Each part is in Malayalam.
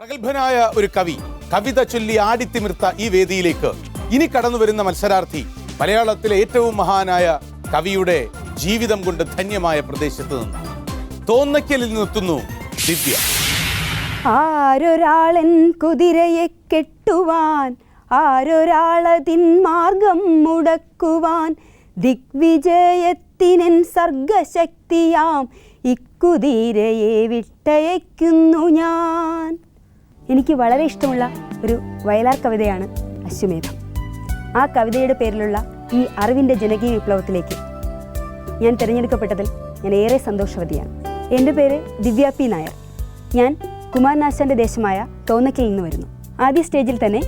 പ്രഗത്ഭനായ ഒരു കവി കവിത ചൊല്ലി ആടിത്തിമിർത്ത ഈ വേദിയിലേക്ക് ഇനി കടന്നു വരുന്ന മത്സരാർത്ഥി മലയാളത്തിലെ ഏറ്റവും മഹാനായ കവിയുടെ ജീവിതം കൊണ്ട് ധന്യമായ പ്രദേശത്ത് നിന്നാണ്. തോന്നയ്ക്കലിൽ നിർത്തുന്നു ദിവ്യ. ആരൊരാളൻ കുതിരയെ കെട്ടുവാൻ, ആരൊരാളതിൻ മാർഗം മുടക്കുവാൻ, ദിഗ്വിജയത്തിനൻ സർഗശക്തിയാം ഇക്കുതിരയെ വിട്ടയക്കുന്നു ഞാൻ. എനിക്ക് വളരെ ഇഷ്ടമുള്ള ഒരു വയലാർ കവിതയാണ് അശ്വമേധം. ആ കവിതയുടെ പേരിലുള്ള ഈ അറിവിൻ്റെ ജനകീയ വിപ്ലവത്തിലേക്ക് ഞാൻ തിരഞ്ഞെടുക്കപ്പെട്ടതിൽ ഞാൻ ഏറെ സന്തോഷവതിയാണ്. എൻ്റെ പേര് ദിവ്യ പി നായർ. ഞാൻ കുമാരനാശാൻ്റെ ദേശമായ തോന്നയ്ക്കൽ നിന്ന് വരുന്നു. ആദ്യ സ്റ്റേജിൽ തന്നെ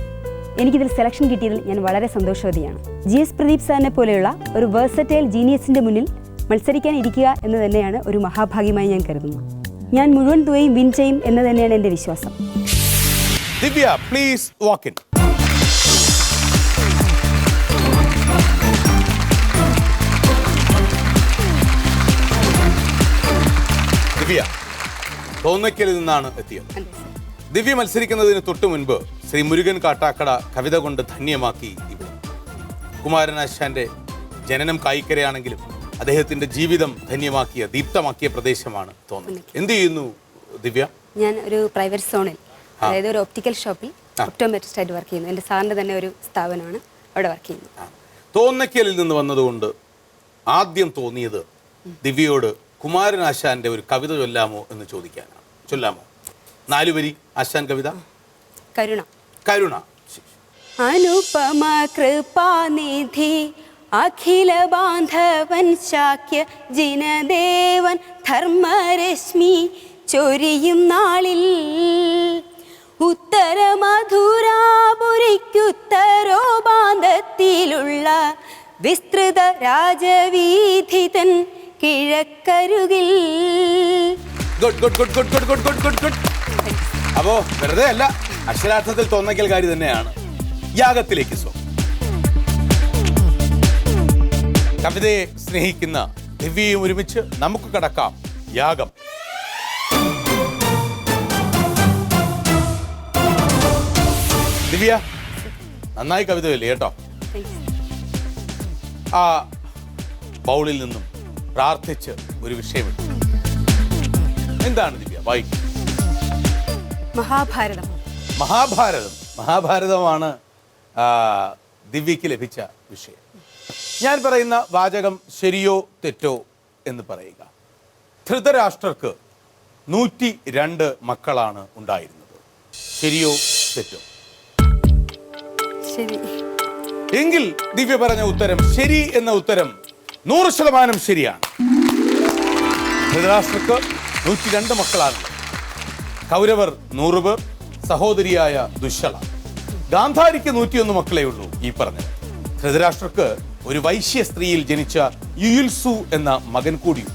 എനിക്കിതിൽ സെലക്ഷൻ കിട്ടിയതിൽ ഞാൻ വളരെ സന്തോഷവതിയാണ്. GS പ്രദീപ് സാറിനെ പോലെയുള്ള ഒരു വേഴ്സറ്റൈൽ ജീനിയസിൻ്റെ മുന്നിൽ മത്സരിക്കാൻ ഇരിക്കുക എന്ന് തന്നെയാണ് ഒരു മഹാഭാഗ്യമായി ഞാൻ കരുതുന്നു. ഞാൻ മുഴുവൻ തുകയും വിൻ ചെയ്യും എന്ന് തന്നെയാണ് എൻ്റെ വിശ്വാസം. ദിവ്യ, പ്ലീസ് വാക്ക് ഇൻ. ദിവ്യ തോന്നയ്ക്കലിൽ നിന്നാണ് എത്തിയത്. ദിവ്യ മത്സരിക്കുന്നതിന് തൊട്ടു മുൻപ് ശ്രീ മുരുകൻ കാട്ടാക്കട കവിത കൊണ്ട് ധന്യമാക്കി ഇവിടെ. കുമാരനാശാന്റെ ജനനം കായിക്കരയാണെങ്കിലും അദ്ദേഹത്തിന്റെ ജീവിതം ധന്യമാക്കിയ ദീപ്തമാക്കിയ പ്രദേശമാണ് തോന്നയ്ക്കൽ. എന്ത് ചെയ്യുന്നു ദിവ്യ? ഞാൻ ഒരു പ്രൈവറ്റ് സോണിൽ, അതായത് ഒരു ഒപ്റ്റിക്കൽ ഷോപ്പിൽ ഒപ്റ്റോമെട്രിസ്റ്റ് ആയിട്ട് വർക്ക് ചെയ്യുന്നു. എൻ്റെ സാറിൻ്റെ തന്നെ ഒരു സ്ഥാപനമാണ്, അവിടെ വർക്ക് ചെയ്യുന്നു. തോന്നയ്ക്കലിൽ നിന്ന് വന്നതുകൊണ്ട് ആദ്യം തോന്നിയത് ദിവ്യയോട് കുമാരനാശാന്റെ ഒരു കവിത ചൊല്ലാമോ എന്ന് ചോദിക്കാനാണ്. ചൊല്ലാമോ? 4 വരി ആശാൻ കവിത. കരുണ. കരുണ. അനുപമ കൃപാനിധി അഖില ബാന്ധവൻ ശാക്യ ജിനദേവൻ ധർമ്മരശ്മി ചൊരിയും നാളിൽ ഉത്തരമധുരാപുരിക്കുത്തരോപാന്തത്തിലുള്ള വിസ്തൃത രാജവീഥിതൻ കിഴക്കരുകിൽ. അപ്പോ വെറുതെ അല്ല, അക്ഷരാർത്ഥത്തിൽ തോന്നയ്ക്കൽക്കാരി തന്നെയാണ്. യാഗത്തിലേക്ക് സ്വം. കവിതയെ സ്നേഹിക്കുന്ന ദിവ്യയും ഒരുമിച്ച് നമുക്ക് കടക്കാം യാഗം. ദിവ്യ, നന്നായി കവിത ചൊല്ലി കേട്ടോ. ആ ബൗളിൽ നിന്നും പ്രാർത്ഥിച്ച് ഒരു വിഷയമുണ്ട്. എന്താണ് ദിവ്യ വായിക്കുക? മഹാഭാരതം. മഹാഭാരതമാണ് ദിവ്യയ്ക്ക് ലഭിച്ച വിഷയം. ഞാൻ പറയുന്ന വാചകം ശരിയോ തെറ്റോ എന്ന് പറയുക. ധൃതരാഷ്ട്രർക്ക് 102 മക്കളാണ് ഉണ്ടായിരുന്നത്. ശരിയോ തെറ്റോ? ശരി. എങ്കിൽ ദിവ്യ പറഞ്ഞ ഉത്തരം ശരി എന്ന ഉത്തരം 100% ശരിയാണ്. ധൃതരാഷ്ട്രർക്ക് 102 മക്കളാണുള്ളത്. കൗരവർ 100 പേർ, സഹോദരിയായ ദുശ്ശള. ഗാന്ധാരിക്ക് 101 മക്കളേ ഉള്ളൂ. ഈ പറഞ്ഞത് ധൃതരാഷ്ട്രർക്ക് ഒരു വൈശ്യ സ്ത്രീയിൽ ജനിച്ച യുയുത്സു എന്ന മകൻ കൂടിയും.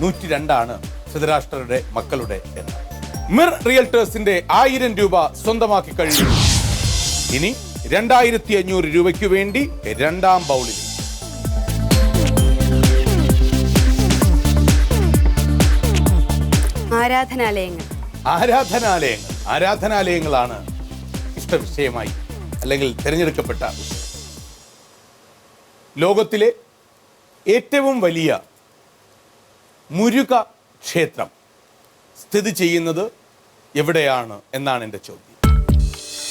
102 ധൃതരാഷ്ട്രരുടെ മക്കളുടെ എണ്ണം. മിർ റിയൽറ്റേഴ്സിന്റെ 1000 രൂപ സ്വന്തമാക്കി കഴിഞ്ഞു. ഇനി 2500 രൂപയ്ക്ക് വേണ്ടി രണ്ടാം ബൗളിൽ. ആരാധനാലയങ്ങളാണ് ഇഷ്ടവിഷയമായി അല്ലെങ്കിൽ തിരഞ്ഞെടുക്കപ്പെട്ട വിഷയം. ലോകത്തിലെ ഏറ്റവും വലിയ മുരുക ക്ഷേത്രം സ്ഥിതി ചെയ്യുന്നത് എവിടെയാണ് എന്നാണ് എൻ്റെ ചോദ്യം.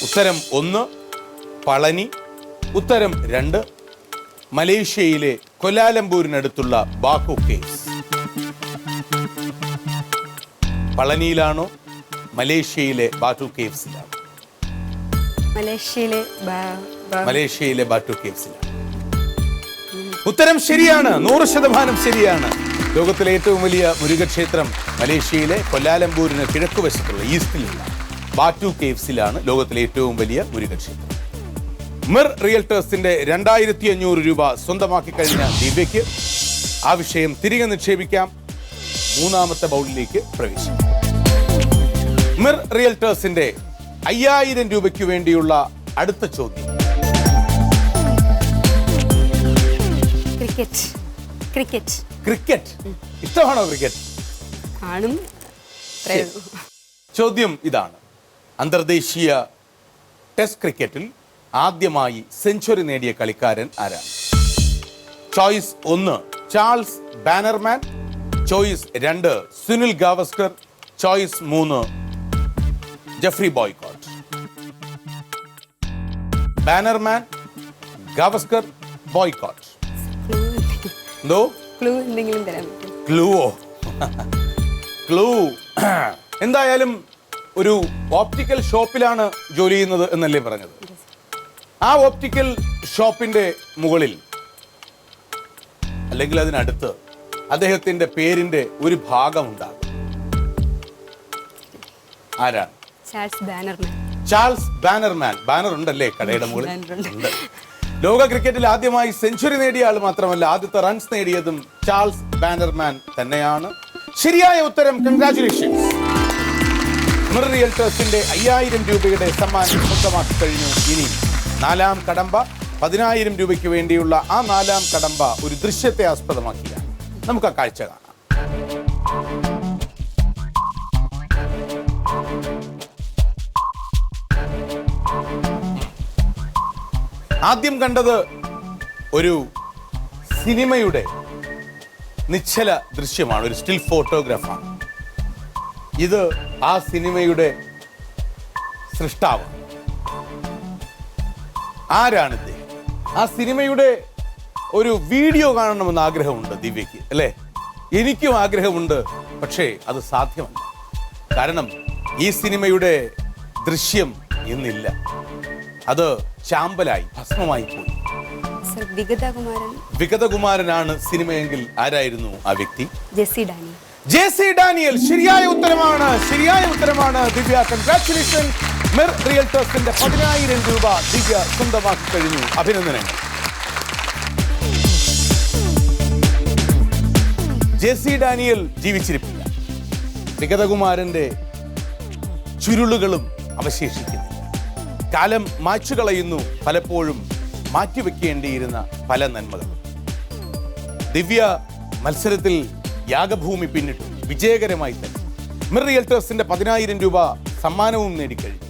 ഉത്തരം 1 പളനി, ഉത്തരം 2 മലേഷ്യയിലെ കൊലാലംപൂരിനടുത്തുള്ള ബാക്കു കേവ്സ്. പളനിയിലാണോ മലേഷ്യയിലെ ബാട്ടു കേവ്സിലാണോ? മലേഷ്യയിലെ ബാട്ടു കേവ്സിലാണ്. ഉത്തരം ശരിയാണ്, 100% ശരിയാണ്. ലോകത്തിലെ ഏറ്റവും വലിയ മുരുകക്ഷേത്രം മലേഷ്യയിലെ കൊലാലംപൂരിന് കിഴക്കുവശത്തുള്ള ഈസ്റ്റിലുള്ള ബാട്ടു കേവ്സിലാണ് ലോകത്തിലെ ഏറ്റവും വലിയ മുരുകക്ഷേത്രം. മിർ റിയൽറ്റേഴ്സിന്റെ 2500 രൂപ സ്വന്തമാക്കി കഴിഞ്ഞ ദിവ്യയ്ക്ക് ആ വിഷയം തിരികെ നിക്ഷേപിക്കാം. മൂന്നാമത്തെ ബൗളിലേക്ക് പ്രവേശിക്കാം. മിർ റിയൽറ്റേഴ്സിന്റെ 5000 രൂപയ്ക്ക് വേണ്ടിയുള്ള അടുത്ത ചോദ്യം. ക്രിക്കറ്റ് ഇഷ്ടമാണോ? ക്രിക്കറ്റ് കാണും. ചോദ്യം ഇതാണ്. അന്തർദേശീയ ടെസ്റ്റ് ക്രിക്കറ്റിൽ ആദ്യമായി സെഞ്ചുറി നേടിയ കളിക്കാരൻ ആരാണ്? Choice 1 Charles Bannerman, choice 2 Sunil Gavaskar, choice 3 Geoffrey Boycott. Bannerman, Gavaskar, Boycott. എന്തോ ക്ലൂ എന്തെങ്കിലും തരാൻ പറ്റും? ക്ലൂവോ? ക്ലൂ എന്തായാലും ഒരു ഓപ്റ്റിക്കൽ ഷോപ്പിലാണ് ജോലി ചെയ്യുന്നത് എന്നല്ലേ പറഞ്ഞത്? ആ ഓപ്റ്റിക്കൽ ഷോപ്പിന്റെ മുകളിൽ അല്ലെങ്കിൽ അതിനടുത്ത് അദ്ദേഹത്തിന്റെ പേരിന്റെ ഒരു ഭാഗം ഉണ്ടാകും. ആരാണ്? ചാൾസ് ബാനർമാൻ. ചാൾസ് ബാനർമാൻ. ബാനർ ഉണ്ടല്ലേ കടയുടെ മുകളിൽ? ഉണ്ട്. ലോക ക്രിക്കറ്റിൽ ആദ്യമായി സെഞ്ചുറി നേടിയ ആൾ മാത്രമല്ല, ആദ്യത്തെ റൺസ് നേടിയതും ചാൾസ് ബാനർമാൻ തന്നെയാണ്. ശരിയായ ഉത്തരം. കൺഗ്രാറ്റുലേഷൻസ്. മിർ റിയൽറ്റേഴ്സിന്റെ 5000 രൂപയുടെ സമ്മാനം സ്വന്തമാക്കി കഴിഞ്ഞു. ഇനി 4ാം കടമ്പ 10000 രൂപയ്ക്ക് വേണ്ടിയുള്ള ആ 4ാം കടമ്പ ഒരു ദൃശ്യത്തെ ആസ്പദമാക്കിയാണ്. നമുക്ക് ആ കാഴ്ച കാണാം. ആദ്യം കണ്ടത് ഒരു സിനിമയുടെ നിശ്ചല ദൃശ്യമാണ്, ഒരു സ്റ്റിൽ ഫോട്ടോഗ്രാഫാണ്. ഇത് ആ സിനിമയുടെ സൃഷ്ടാവ്. ആരാണിത്? ആ സിനിമയുടെ ഒരു വീഡിയോ കാണണമെന്ന് ആഗ്രഹമുണ്ട് ദിവ്യയ്ക്ക്, അല്ലേ? എനിക്കും ആഗ്രഹമുണ്ട്, പക്ഷേ അത് സാധ്യമല്ല. കാരണം ഈ സിനിമയുടെ ദൃശ്യം ഇന്നില്ല. അത് ചാമ്പലായി ഭസ്മമായി പോയി. വിഗതകുമാരനാണ് സിനിമയെങ്കിൽ ആരായിരുന്നു ആ വ്യക്തി? ജെസി ഡാനിയൽ. ശരിയായ ഉത്തരമാണ്. ശരിയായ ഉത്തരമാണ് ദിവ്യ. കൺഗ്രാറ്റുലേഷൻ. മിർ റിയൽറ്റേഴ്സിന്റെ 10000 രൂപ ദിവ്യ സ്വന്തമാക്കി കഴിഞ്ഞു. അഭിനന്ദനങ്ങൾ. ജെസി ഡാനിയൽ ജീവിച്ചിരിപ്പില്ല. വിഗതകുമാരന്റെ ചുരുളുകളും അവശേഷിക്കുന്നില്ല. കാലം മായ്ച്ചുകളയുന്നു പലപ്പോഴും മാറ്റിവെക്കേണ്ടിയിരുന്ന പല നന്മകളും. ദിവ്യ മത്സരത്തിൽ യാഗഭൂമി പിന്നിട്ടു വിജയകരമായി തന്നെ. മിർ റിയൽറ്റേഴ്സിന്റെ 10000 രൂപ സമ്മാനവും നേടിക്കഴിഞ്ഞു.